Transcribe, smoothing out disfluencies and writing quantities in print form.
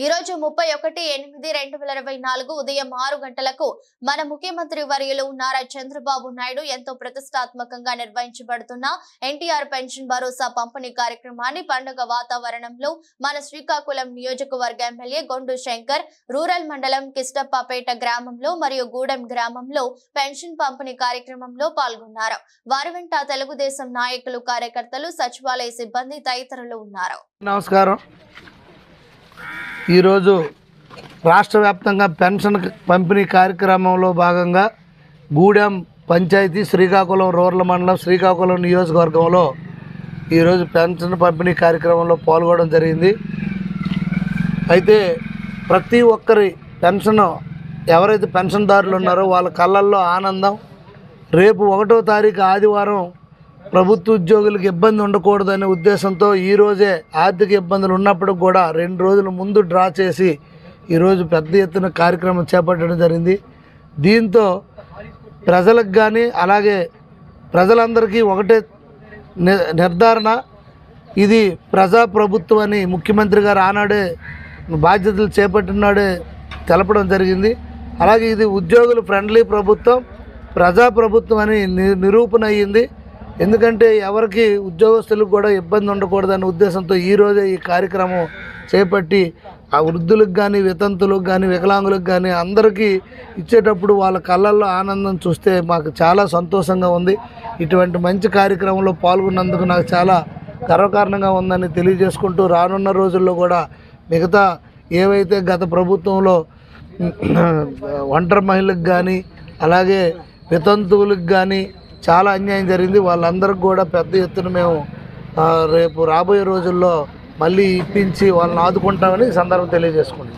ఈ రోజు 31/8/2024 ఉదయం 6 గంటలకు మన ముఖ్యమంత్రి వర్యులు నారా చంద్రబాబు నాయుడు ఎంతో ప్రతిష్టాత్మకంగా నిర్వహించబడుతున్న ఎన్టీఆర్ పెన్షన్ భరోసా పంపిణీ కార్యక్రమాన్ని పండుగ వాతావరణంలో మన శ్రీకాకుళం నియోజకవర్గ ఎమ్మెల్యే గొండు శంకర్ రూరల్ మండలం కిష్టప్పపేట గ్రామంలో మరియు గూడెం గ్రామంలో పెన్షన్ పంపిణీ కార్యక్రమంలో పాల్గొన్నారు. వారి వెంట తెలుగుదేశం నాయకులు, కార్యకర్తలు, సచివాలయ సిబ్బంది తదితరులు ఉన్నారు. నమస్కారం. ఈరోజు రాష్ట్ర వ్యాప్తంగా పెన్షన్ పంపిణీ కార్యక్రమంలో భాగంగా గూడెం పంచాయతీ, శ్రీకాకుళం రూరల్ మండలం, శ్రీకాకుళం నియోజకవర్గంలో ఈరోజు పెన్షన్ పంపిణీ కార్యక్రమంలో పాల్గొనడం జరిగింది. అయితే ప్రతి ఒక్కరి పెన్షన్, ఎవరైతే పెన్షన్దారులు ఉన్నారో వాళ్ళ కళ్ళల్లో ఆనందం. రేపు 1వ తారీఖు ఆదివారం ప్రభుత్వ ఉద్యోగులకు ఇబ్బంది ఉండకూడదనే ఉద్దేశంతో ఈరోజే ఆర్థిక ఇబ్బందులు ఉన్నప్పుడు కూడా 2 రోజుల ముందు డ్రా చేసి ఈరోజు పెద్ద ఎత్తున కార్యక్రమం చేపట్టడం జరిగింది. దీంతో ప్రజలకు కానీ అలాగే ప్రజలందరికీ ఒకటే నిర్ధారణ, ఇది ప్రజాప్రభుత్వం అని ముఖ్యమంత్రి గారు ఆనాడే బాధ్యతలు చేపట్టినాడే తెలపడం జరిగింది. అలాగే ఇది ఉద్యోగులు ఫ్రెండ్లీ ప్రభుత్వం, ప్రజాప్రభుత్వం అని నిరూపణ అయ్యింది. ఎందుకంటే ఎవరికి ఉద్యోగస్తులకు కూడా ఇబ్బంది ఉండకూడదనే ఉద్దేశంతో ఈరోజే ఈ కార్యక్రమం చేపట్టి ఆ వృద్ధులకు కానీ, వితంతులకు కానీ, వికలాంగులకు కానీ అందరికీ ఇచ్చేటప్పుడు వాళ్ళ కళ్ళల్లో ఆనందం చూస్తే మాకు చాలా సంతోషంగా ఉంది. ఇటువంటి మంచి కార్యక్రమంలో పాల్గొన్నందుకు నాకు చాలా గర్వకారణంగా ఉందని తెలియజేసుకుంటూ, రానున్న రోజుల్లో కూడా మిగతా ఏవైతే గత ప్రభుత్వంలో ఒంటరి మహిళలకు కానీ అలాగే వితంతువులకు కానీ చాలా అన్యాయం జరిగింది, వాళ్ళందరికీ కూడా పెద్ద ఎత్తున మేము రేపు రాబోయే రోజుల్లో మళ్ళీ ఇప్పించి వాళ్ళని ఆదుకుంటామని ఈ సందర్భం తెలియజేసుకుంటాం.